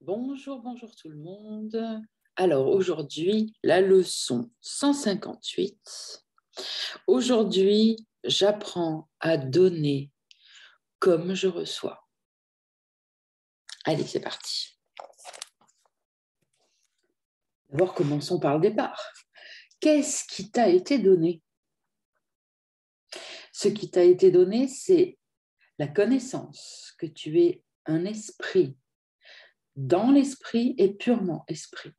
Bonjour, bonjour tout le monde. Alors aujourd'hui, la leçon 158. Aujourd'hui, j'apprends à donner comme je reçois. Allez, c'est parti. D'abord, commençons par le départ. Qu'est-ce qui t'a été donné? Ce qui t'a été donné, c'est la connaissance que tu es un esprit, dans l'esprit et purement esprit.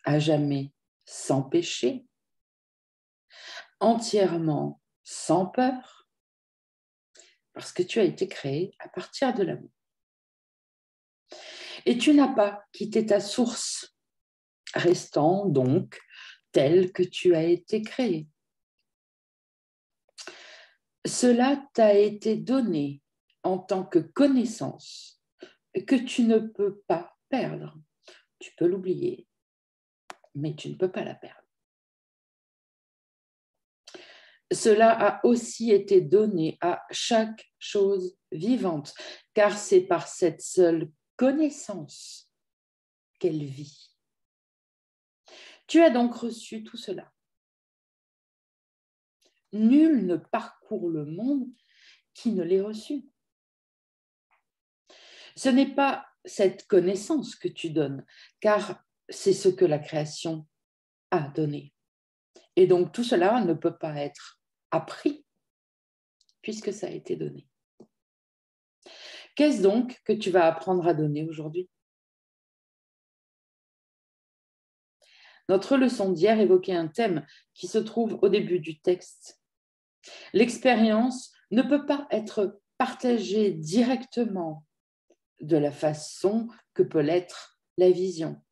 À jamais sans péché, entièrement sans peur, parce que tu as été créé à partir de l'amour. Et tu n'as pas quitté ta source, restant donc tel que tu as été créé. Cela t'a été donné en tant que connaissance que tu ne peux pas perdre. Tu peux l'oublier, mais tu ne peux pas la perdre. Cela a aussi été donné à chaque chose vivante, car c'est par cette seule connaissance qu'elle vit. Tu as donc reçu tout cela. Nul ne parcourt le monde qui ne l'ait reçu. Ce n'est pas cette connaissance que tu donnes, car c'est ce que la création a donné. Et donc tout cela ne peut pas être appris, puisque ça a été donné. Qu'est-ce donc que tu vas apprendre à donner aujourd'hui? Notre leçon d'hier évoquait un thème qui se trouve au début du texte. L'expérience ne peut pas être partagée directement de la façon que peut l'être la vision.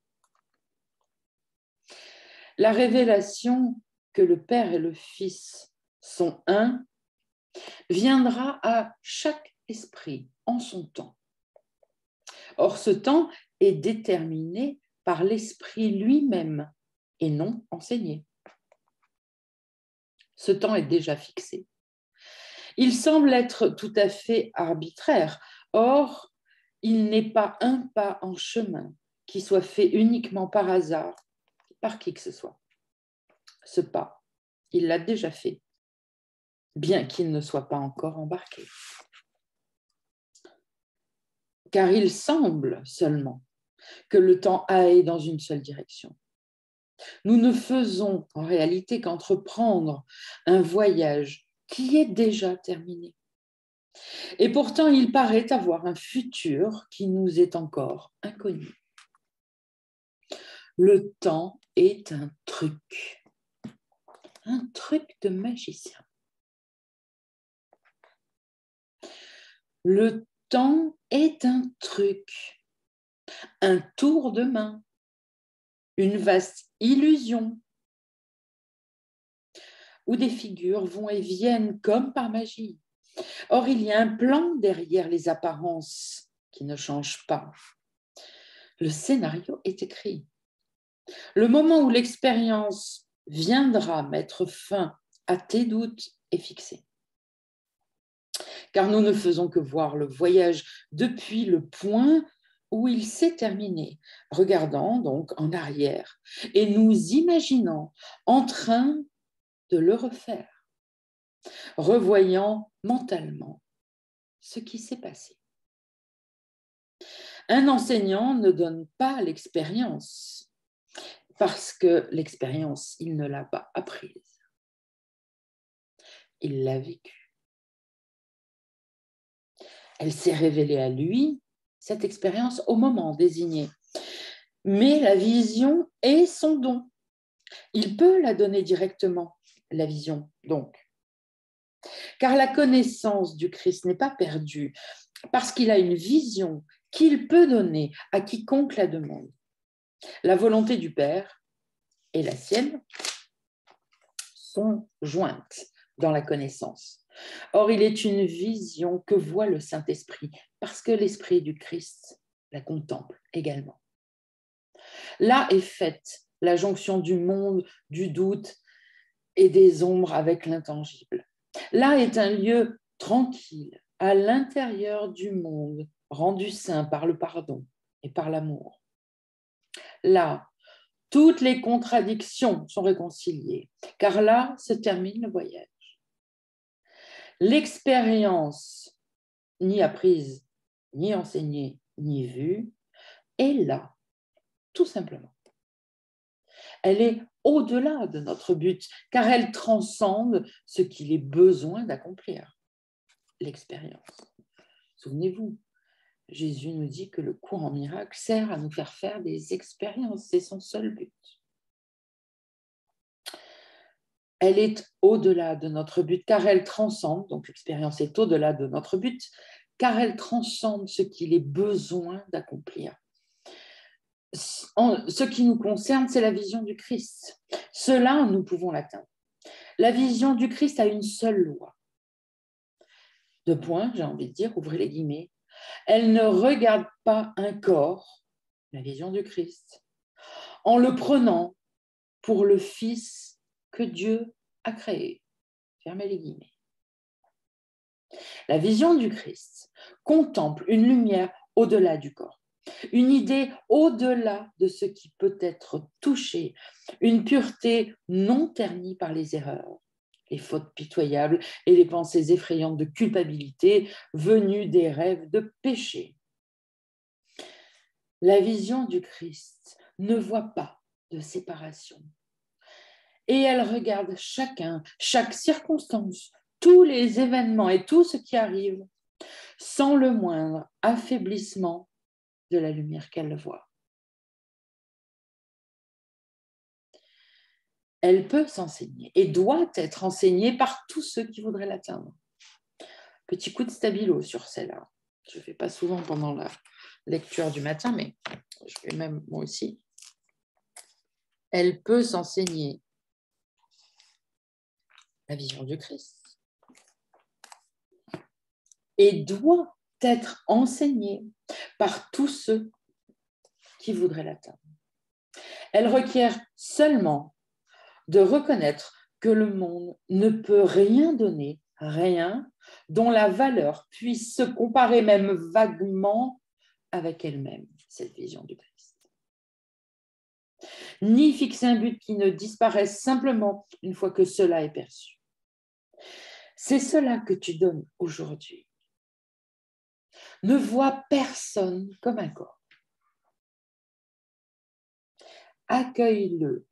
La révélation que le Père et le Fils sont un viendra à chaque esprit en son temps. Or, ce temps est déterminé par l'esprit lui-même et non enseigné. Ce temps est déjà fixé. Il semble être tout à fait arbitraire. Or, il n'est pas un pas en chemin qui soit fait uniquement par hasard, par qui que ce soit. Ce pas, il l'a déjà fait, bien qu'il ne soit pas encore embarqué. Car il semble seulement que le temps aille dans une seule direction. Nous ne faisons en réalité qu'entreprendre un voyage qui est déjà terminé. Et pourtant, il paraît avoir un futur qui nous est encore inconnu. Le temps est un truc de magicien. Le temps est un truc, un tour de main, une vaste illusion, où des figures vont et viennent comme par magie. Or, il y a un plan derrière les apparences qui ne changent pas. Le scénario est écrit. Le moment où l'expérience viendra mettre fin à tes doutes est fixé. Car nous ne faisons que voir le voyage depuis le point où il s'est terminé, regardant donc en arrière et nous imaginant en train de le refaire, revoyant mentalement ce qui s'est passé. Un enseignant ne donne pas l'expérience parce que l'expérience, il ne l'a pas apprise. Il l'a vécue. Elle s'est révélée à lui, cette expérience, au moment désigné. Mais la vision est son don. Il peut la donner directement, la vision, donc. Car la connaissance du Christ n'est pas perdue, parce qu'il a une vision qu'il peut donner à quiconque la demande. La volonté du Père et la sienne sont jointes dans la connaissance. Or, il est une vision que voit le Saint-Esprit, parce que l'Esprit du Christ la contemple également. Là est faite la jonction du monde, du doute et des ombres avec l'intangible. Là est un lieu tranquille, à l'intérieur du monde rendu saint par le pardon et par l'amour. Là, toutes les contradictions sont réconciliées, car là se termine le voyage. L'expérience, ni apprise, ni enseignée, ni vue, est là, tout simplement. Elle est au-delà de notre but, car elle transcende ce qu'il est besoin d'accomplir, l'expérience. Souvenez-vous, Jésus nous dit que le cours en miracle sert à nous faire des expériences, c'est son seul but. Elle est au-delà de notre but, car elle transcende, donc l'expérience est au-delà de notre but, car elle transcende ce qu'il est besoin d'accomplir. Ce qui nous concerne, c'est la vision du Christ. Cela, nous pouvons l'atteindre. La vision du Christ a une seule loi. Deux points, j'ai envie de dire, ouvrez les guillemets. Elle ne regarde pas un corps, la vision du Christ, en le prenant pour le Fils que Dieu a créé. Fermez les guillemets. La vision du Christ contemple une lumière au-delà du corps, une idée au-delà de ce qui peut être touché, une pureté non ternie par les erreurs, les fautes pitoyables et les pensées effrayantes de culpabilité venues des rêves de péché. La vision du Christ ne voit pas de séparation et elle regarde chacun, chaque circonstance, tous les événements et tout ce qui arrive sans le moindre affaiblissement de la lumière qu'elle voit. Elle peut s'enseigner et doit être enseignée par tous ceux qui voudraient l'atteindre. Petit coup de stabilo sur celle-là. Je ne fais pas souvent pendant la lecture du matin, mais je fais même moi aussi. Elle peut s'enseigner la vision du Christ et doit être enseignée par tous ceux qui voudraient l'atteindre. Elle requiert seulement de reconnaître que le monde ne peut rien donner, rien dont la valeur puisse se comparer même vaguement avec elle-même, cette vision du Christ. Ni fixer un but qui ne disparaisse simplement une fois que cela est perçu. C'est cela que tu donnes aujourd'hui. Ne vois personne comme un corps. Accueille-le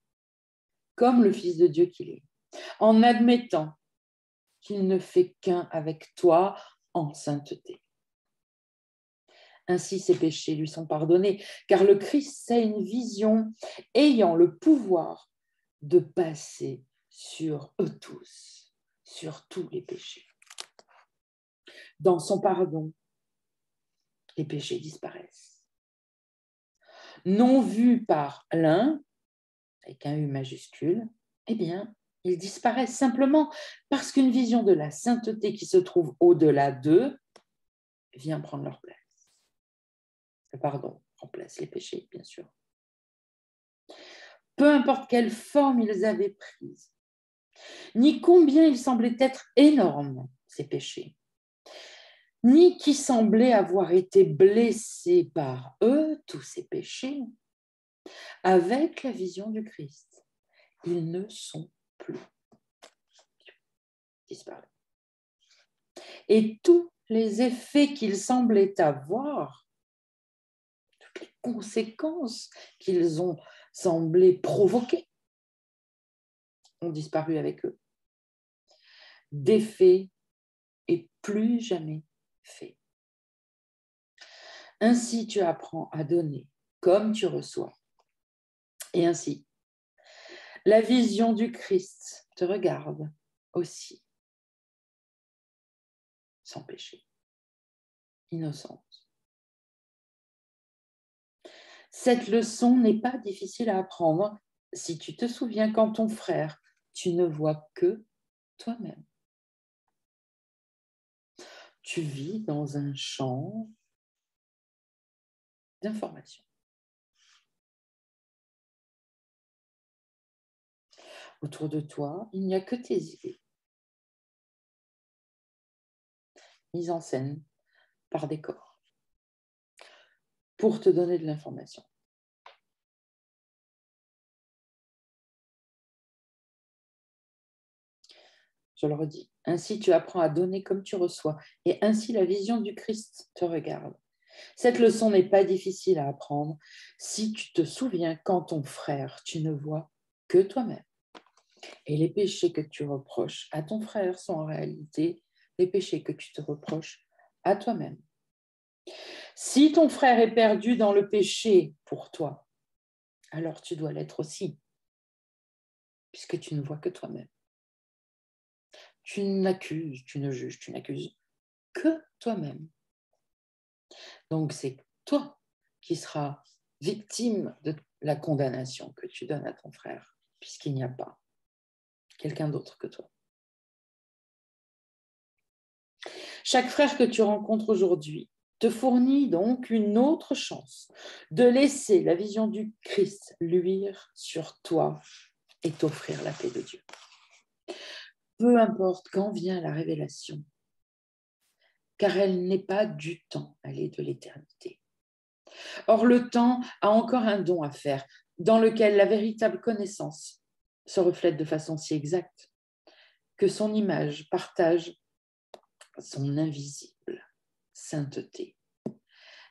comme le Fils de Dieu qu'il est, en admettant qu'il ne fait qu'un avec toi en sainteté. Ainsi, ses péchés lui sont pardonnés, car le Christ a une vision ayant le pouvoir de passer sur eux tous, sur tous les péchés. Dans son pardon, les péchés disparaissent. Non vus par l'un, avec un U majuscule, eh bien, ils disparaissent simplement parce qu'une vision de la sainteté qui se trouve au-delà d'eux vient prendre leur place. Le pardon remplace les péchés, bien sûr. Peu importe quelle forme ils avaient prise, ni combien ils semblaient être énormes, ces péchés, ni qui semblaient avoir été blessés par eux, tous ces péchés, avec la vision du Christ, ils ne sont plus disparus. Et tous les effets qu'ils semblaient avoir, toutes les conséquences qu'ils ont semblé provoquer, ont disparu avec eux. Défaits et plus jamais faits. Ainsi, tu apprends à donner comme tu reçois. Et ainsi, la vision du Christ te regarde aussi, sans péché, innocente. Cette leçon n'est pas difficile à apprendre si tu te souviens qu'en ton frère, tu ne vois que toi-même. Tu vis dans un champ d'information. Autour de toi, il n'y a que tes idées, mises en scène par des corps. pour te donner de l'information. Je le redis. Ainsi, tu apprends à donner comme tu reçois, et ainsi la vision du Christ te regarde. Cette leçon n'est pas difficile à apprendre si tu te souviens qu'en ton frère, tu ne vois que toi-même. Et les péchés que tu reproches à ton frère sont en réalité les péchés que tu te reproches à toi-même. Si ton frère est perdu dans le péché pour toi, alors tu dois l'être aussi, puisque tu ne vois que toi-même. Tu n'accuses, tu ne juges, tu n'accuses que toi-même. Donc c'est toi qui seras victime de la condamnation que tu donnes à ton frère, puisqu'il n'y a pas quelqu'un d'autre que toi. Chaque frère que tu rencontres aujourd'hui te fournit donc une autre chance de laisser la vision du Christ luire sur toi et t'offrir la paix de Dieu. Peu importe quand vient la révélation, car elle n'est pas du temps, elle est de l'éternité. Or, le temps a encore un don à faire, dans lequel la véritable connaissance se reflète de façon si exacte que son image partage son invisible sainteté.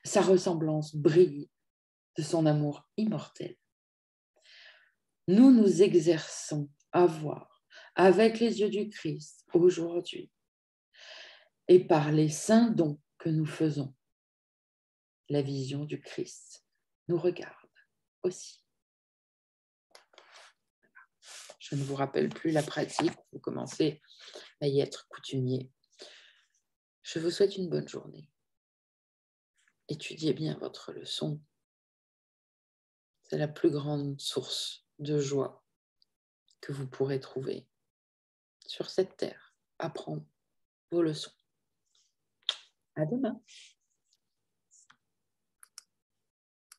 Sa ressemblance brille de son amour immortel. Nous nous exerçons à voir avec les yeux du Christ aujourd'hui et par les saints dons que nous faisons. La vision du Christ nous regarde aussi. Je ne vous rappelle plus la pratique, vous commencez à y être coutumier. Je vous souhaite une bonne journée. Étudiez bien votre leçon. C'est la plus grande source de joie que vous pourrez trouver sur cette terre. Apprendre vos leçons. À demain.